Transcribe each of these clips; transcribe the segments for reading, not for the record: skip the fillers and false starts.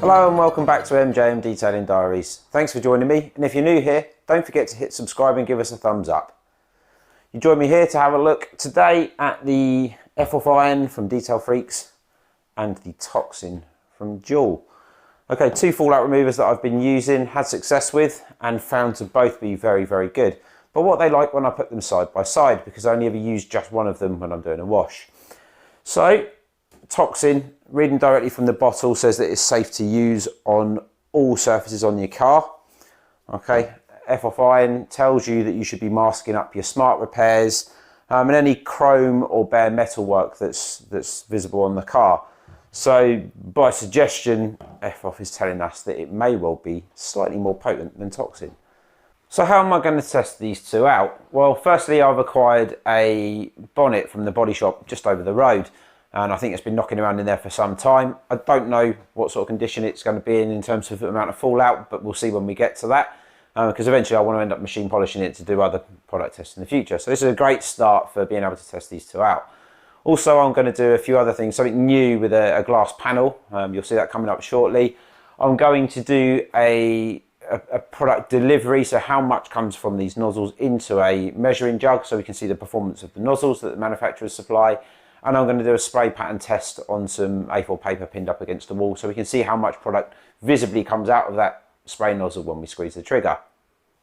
Hello and welcome back to MJM Detailing Diaries. Thanks for joining me, and if you're new here, don't forget to hit subscribe and give us a thumbs up. You join me here to have a look today at the F-off iron from Detail Freaks and the Toxin from Duel. Okay, two fallout removers that I've been using, had success with, and found to both be very, very good. But what they like when I put them side by side, because I only ever use just one of them when I'm doing a wash. So, Toxin, reading directly from the bottle, says that it's safe to use on all surfaces on your car. Okay, F-off iron tells you that you should be masking up your smart repairs and any chrome or bare metal work that's visible on the car. So by suggestion, F-off is telling us that it may well be slightly more potent than Toxin. So how am I going to test these two out? Well, firstly, I've acquired a Bonnet from the body shop just over the road, and I think it's been knocking around in there for some time. I don't know what sort of condition it's going to be in terms of the amount of fallout, but we'll see when we get to that, because eventually I want to end up machine polishing it to do other product tests in the future. So this is a great start for being able to test these two out. Also, I'm going to do a few other things, something new with a glass panel. You'll see that coming up shortly. I'm going to do a product delivery, so how much comes from these nozzles into a measuring jug so we can see the performance of the nozzles that the manufacturers supply. And I'm going to do a spray pattern test on some A4 paper pinned up against the wall so we can see how much product visibly comes out of that spray nozzle when we squeeze the trigger.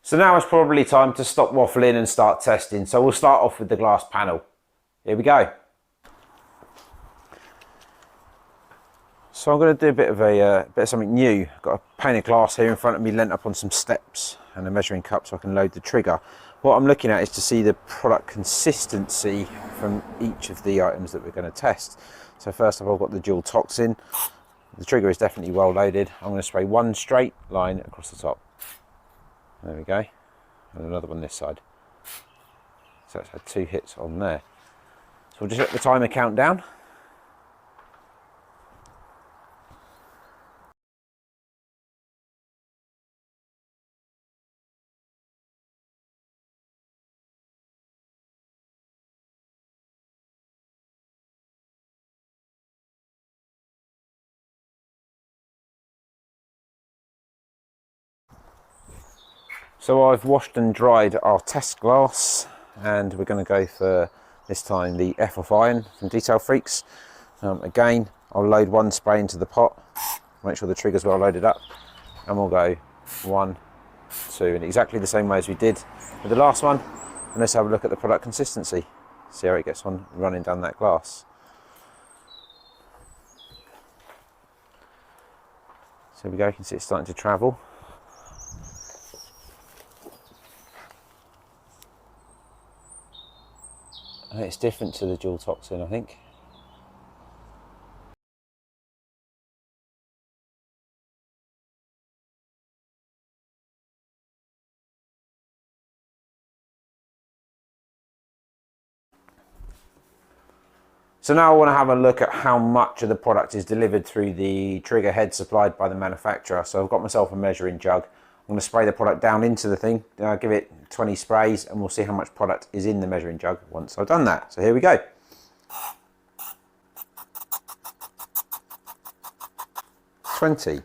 So now it's probably time to stop waffling and start testing. So we'll start off with the glass panel. Here we go. So I'm going to do a bit of something new. I've got a pane of glass here in front of me, lent up on some steps, and a measuring cup so I can load the trigger. What I'm looking at is to see the product consistency from each of the items that we're going to test. So first of all, I've got the Duel Toxin. The trigger is definitely well loaded. I'm going to spray one straight line across the top. There we go. And another one this side. So it's had two hits on there. So we'll just let the timer count down. So I've washed and dried our test glass, and we're going to go for, this time, the F-off iron from Detail Freaks. Again, I'll load one spray into the pot, make sure the trigger's well loaded up, and we'll go 1, 2, in exactly the same way as we did with the last one. And let's have a look at the product consistency, see how it gets on running down that glass. So here we go, you can see it's starting to travel. It's different to the Duel Toxin, I think. So now I want to have a look at how much of the product is delivered through the trigger head supplied by the manufacturer. So I've got myself a measuring jug. I'm going to spray the product down into the thing, give it 20 sprays, and we'll see how much product is in the measuring jug once I've done that. So here we go. $20.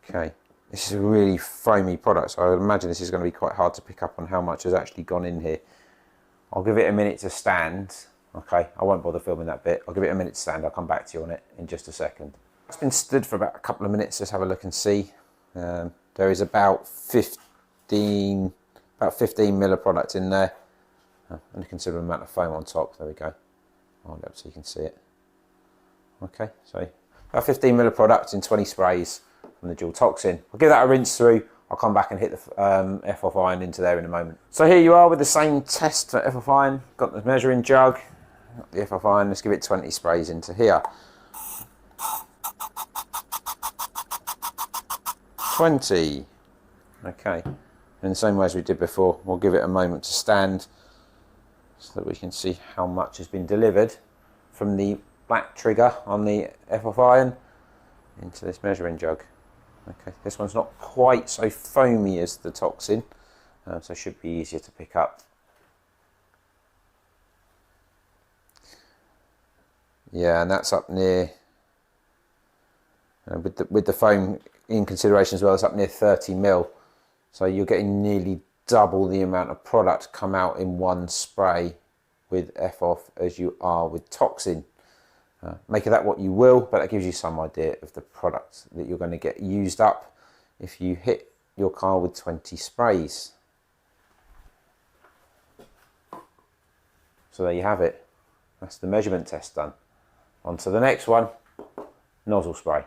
Okay, this is a really foamy product, so I would imagine this is going to be quite hard to pick up on how much has actually gone in here. I'll give it a minute to stand. Okay, I won't bother filming that bit. I'll give it a minute to stand. I'll come back to you on it in just a second. It's been stood for about a couple of minutes. Let's have a look and see. There is about 15 mil of product in there, and a considerable amount of foam on top. There we go. I'll hold it up so you can see it. Okay, so about 15 mil of product in 20 sprays from the Duel Toxin. I'll give that a rinse through. I'll come back and hit the F-off iron into there in a moment. So here you are with the same test for F-off iron. Got the measuring jug, got the F-off iron. Let's give it 20 sprays into here. 20. Okay, in the same way as we did before, we'll give it a moment to stand so that we can see how much has been delivered from the black trigger on the F-off iron into this measuring jug. Okay, this one's not quite so foamy as the Toxin, so it should be easier to pick up. Yeah, and that's up near with the foam in consideration as well, it's up near 30 mil. So you're getting nearly double the amount of product come out in one spray with F-off as you are with Toxin. Make of that what you will, but that gives you some idea of the product that you're going to get used up if you hit your car with 20 sprays. So there you have it. That's the measurement test done. On to the next one, nozzle spray.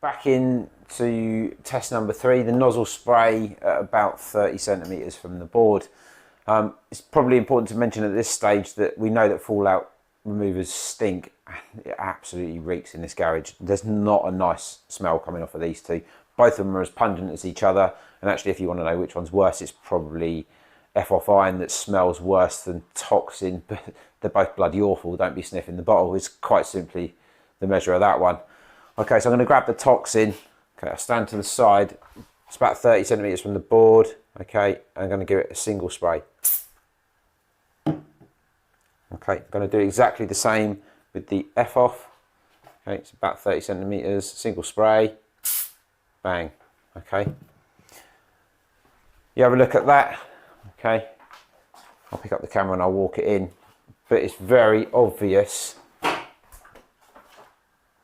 Back into test number 3, the nozzle spray at about 30 centimeters from the board. It's probably important to mention at this stage that we know that fallout removers stink. It absolutely reeks in this garage. There's not a nice smell coming off of these two. Both of them are as pungent as each other, and actually if you want to know which one's worse, it's probably F-off iron that smells worse than Toxin, but they're both bloody awful. Don't be sniffing the bottle. It's quite simply the measure of that one. Okay, so I'm going to grab the Toxin. Okay, I'll stand to the side. It's about 30 centimeters from the board. Okay, I'm going to give it a single spray. Okay, I'm going to do exactly the same with the F-off. Okay, it's about 30 centimeters, single spray, bang. Okay, you have a look at that. Okay, I'll pick up the camera and I'll walk it in, but it's very obvious that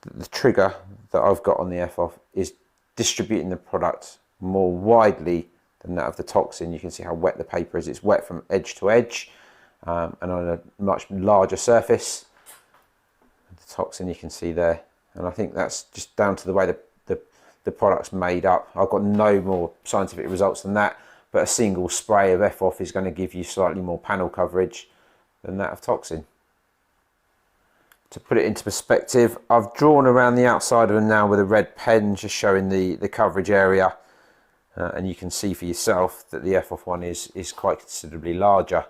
the trigger that I've got on the F-off is distributing the product more widely than that of the Toxin. You can see how wet the paper is. It's wet from edge to edge, and on a much larger surface. The Toxin you can see there, and I think that's just down to the way the product's made up. I've got no more scientific results than that, but a single spray of F-off is going to give you slightly more panel coverage than that of Toxin. To put it into perspective, I've drawn around the outside of them now with a red pen, just showing the coverage area, and you can see for yourself that the F-off one is quite considerably larger.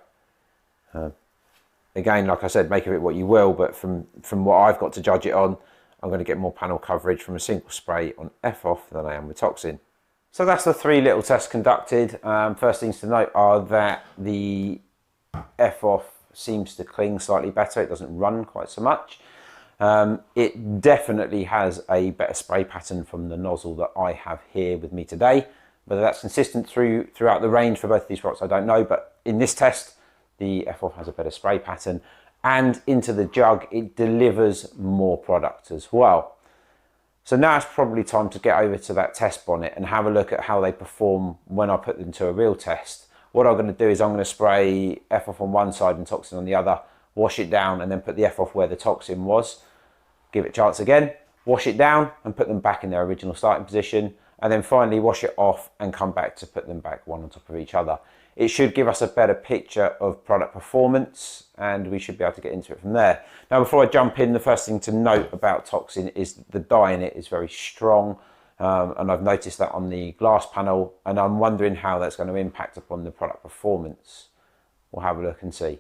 Again, like I said, make of it what you will, but from what I've got to judge it on, I'm going to get more panel coverage from a single spray on F-off than I am with Toxin. So that's the 3 little tests conducted. First things to note are that the F-off seems to cling slightly better. It doesn't run quite so much. It definitely has a better spray pattern from the nozzle that I have here with me today. Whether that's consistent throughout the range for both of these products, I don't know, but in this test, the F-off has a better spray pattern, and into the jug, it delivers more product as well. So now it's probably time to get over to that test bonnet and have a look at how they perform when I put them to a real test. What I'm going to do is I'm going to spray F-off on one side and Toxin on the other, wash it down, and then put the F-off where the Toxin was. Give it a chance again, wash it down and put them back in their original starting position, and then finally wash it off and come back to put them back one on top of each other. It should give us a better picture of product performance, and we should be able to get into it from there. Now, before I jump in, the first thing to note about Toxin is the dye in it is very strong, and I've noticed that on the glass panel, and I'm wondering how that's going to impact upon the product performance. We'll have a look and see.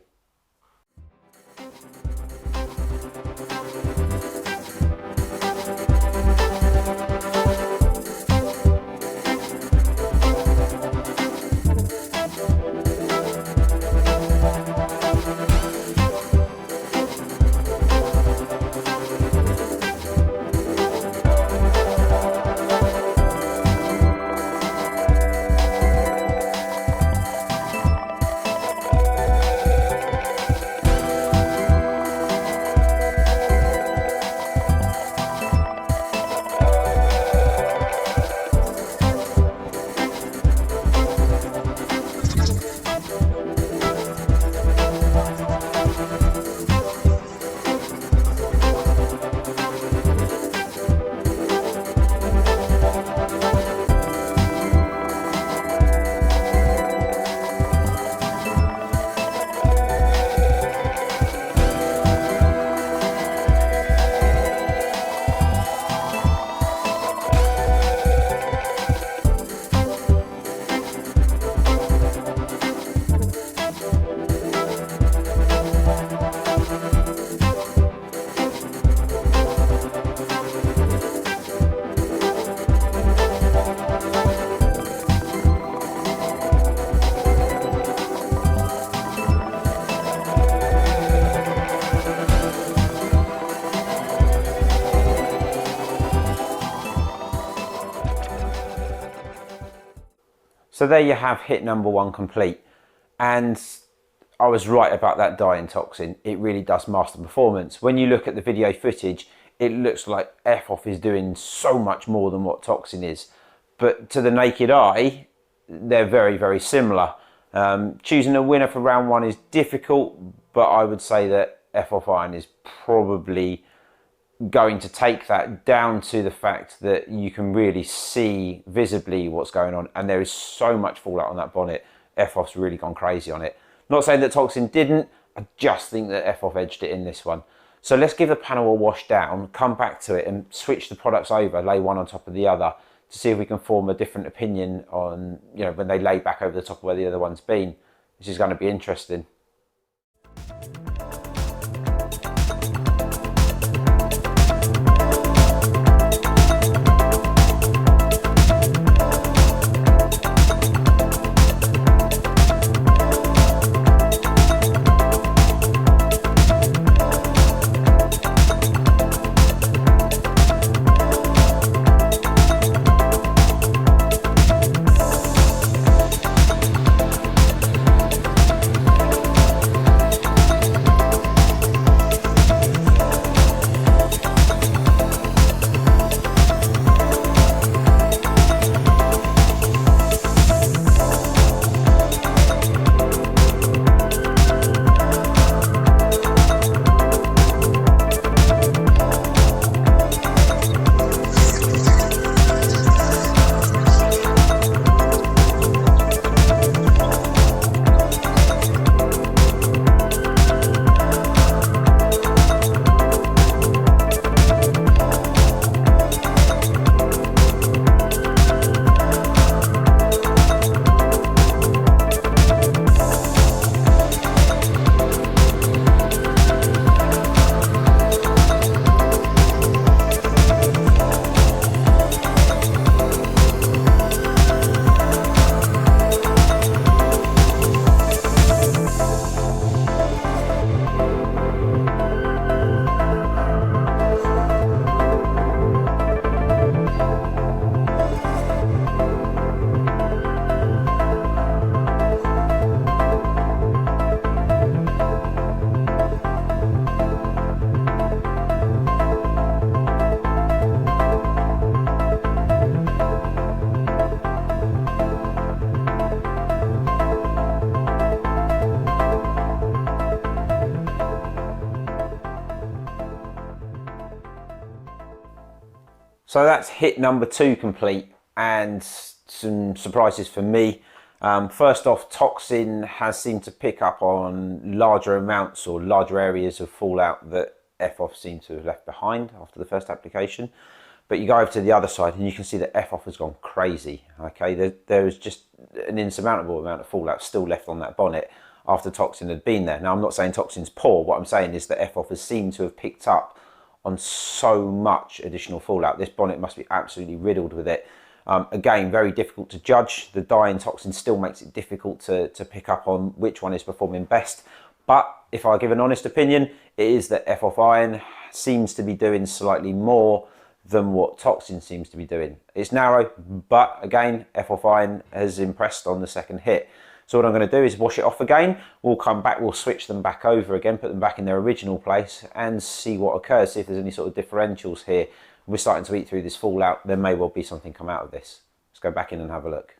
So there you have hit number 1 complete. And I was right about that Duel Toxin. It really does master performance. When you look at the video footage, it looks like FOF is doing so much more than what Toxin is. But to the naked eye, they're very, very similar. Choosing a winner for round 1 is difficult, but I would say that FOF Iron is probably going to take that, down to the fact that you can really see visibly what's going on, and there is so much fallout on that bonnet. FOF's really gone crazy on it. Not saying that Toxin didn't, I just think that FOF edged it in this one. So let's give the panel a wash down, come back to it and switch the products over, lay one on top of the other, to see if we can form a different opinion on, you know, when they lay back over the top of where the other one's been. This is going to be interesting. So that's hit number 2 complete, and some surprises for me. First off, Toxin has seemed to pick up on larger amounts or larger areas of fallout that FOF seemed to have left behind after the first application. But you go over to the other side and you can see that FOF has gone crazy. Okay, there is just an insurmountable amount of fallout still left on that bonnet after Toxin had been there. Now, I'm not saying Toxin's poor. What I'm saying is that FOF has seemed to have picked up on so much additional fallout. This bonnet must be absolutely riddled with it. Again, very difficult to judge. The Duel Toxin still makes it difficult to pick up on which one is performing best. But if I give an honest opinion, it is that FOF Iron seems to be doing slightly more than what Toxin seems to be doing. It's narrow, but again, FOF Iron has impressed on the second hit. So what I'm going to do is wash it off again. We'll come back, we'll switch them back over again, put them back in their original place and see what occurs, see if there's any sort of differentials here. We're starting to eat through this fallout. There may well be something come out of this. Let's go back in and have a look.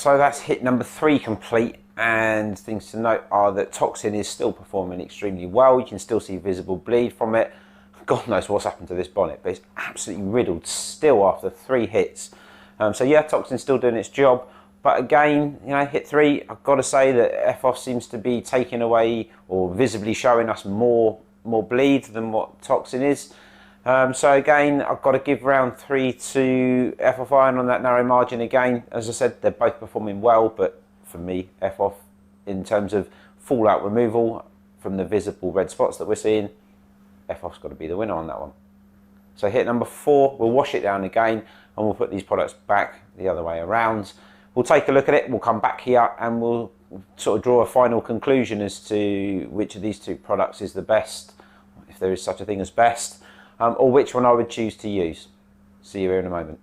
so that's hit number 3 complete, and things to note are that Toxin is still performing extremely well. You can still see visible bleed from it. God knows what's happened to this bonnet, but it's absolutely riddled still after 3 hits. So yeah, Toxin's still doing its job. But again, you know, hit 3, I've got to say that FOF seems to be taking away or visibly showing us more bleed than what Toxin is. So again, I've got to give round 3 to FOF Iron on that narrow margin again. As I said, they're both performing well, but for me, FOF, in terms of fallout removal from the visible red spots that we're seeing, FOF's got to be the winner on that one. So hit number 4, we'll wash it down again, and we'll put these products back the other way around. We'll take a look at it, we'll come back here, and we'll sort of draw a final conclusion as to which of these 2 products is the best, if there is such a thing as best, or which one I would choose to use. See you here in a moment.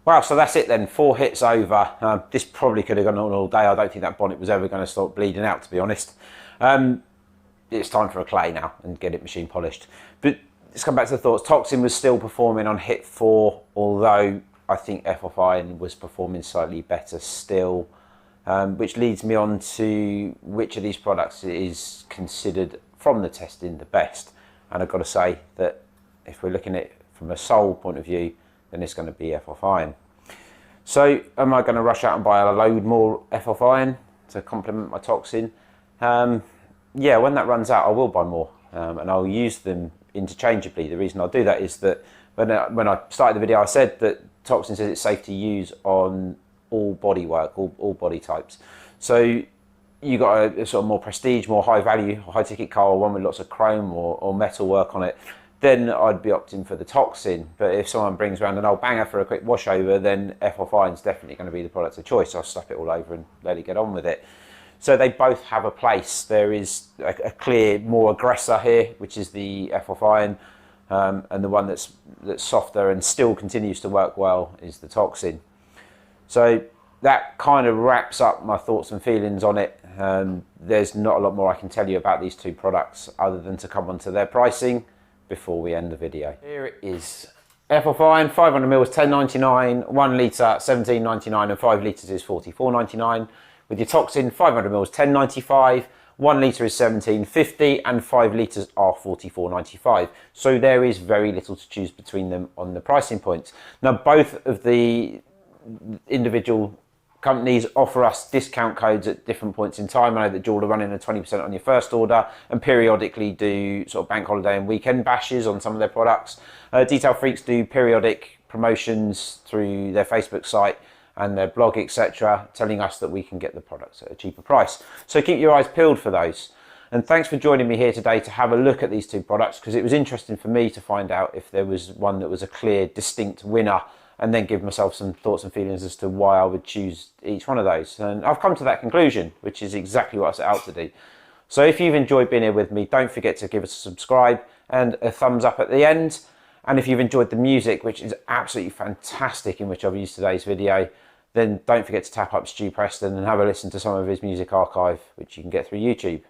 Wow, so that's it then, 4 hits over. This probably could have gone on all day. I don't think that bonnet was ever going to stop bleeding out, to be honest. It's time for a clay now and get it machine polished. But let's come back to the thoughts. Toxin was still performing on hit 4, although I think FOF Iron was performing slightly better still, which leads me on to which of these products is considered from the testing the best. And I've got to say that if we're looking at it from a sole point of view, then it's going to be FOF Iron. So am I going to rush out and buy a load more FOF Iron to complement my Toxin? Yeah, when that runs out I will buy more, and I'll use them interchangeably. The reason I'll do that is that when I started the video I said that Toxin says it's safe to use on all body work, all body types. So you got a sort of more prestige, more high value, high ticket car, or one with lots of chrome or metal work on it, then I'd be opting for the Toxin. But if someone brings around an old banger for a quick washover, then FOF Iron's definitely going to be the product of choice. I'll slap it all over and let it get on with it. So they both have a place. There is a clear, more aggressor here, which is the FOF Iron, and the one that's softer and still continues to work well is the Toxin. So that kind of wraps up my thoughts and feelings on it. There's not a lot more I can tell you about these 2 products other than to come on to their pricing before we end the video. Here it is. FOF Iron, 500ml is $10.99, 1 litre $17.99, and 5 litres is $44.99. With your Toxin, 500ml is $10.95, 1 litre is $17.50, and 5 litres are $44.95. So there is very little to choose between them on the pricing points. Now both of the individual companies offer us discount codes at different points in time. I know that Duel are running a 20% on your first order and periodically do sort of bank holiday and weekend bashes on some of their products. Detail Freaks do periodic promotions through their Facebook site and their blog, etc., telling us that we can get the products at a cheaper price. So keep your eyes peeled for those. And thanks for joining me here today to have a look at these two products, because it was interesting for me to find out if there was one that was a clear, distinct winner, and then give myself some thoughts and feelings as to why I would choose each one of those. And I've come to that conclusion, which is exactly what I set out to do. So if you've enjoyed being here with me, don't forget to give us a subscribe and a thumbs up at the end. And if you've enjoyed the music, which is absolutely fantastic, in which I've used today's video, then don't forget to tap up Stu Preston and have a listen to some of his music archive, which you can get through YouTube.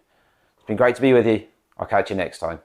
It's been great to be with you. I'll catch you next time.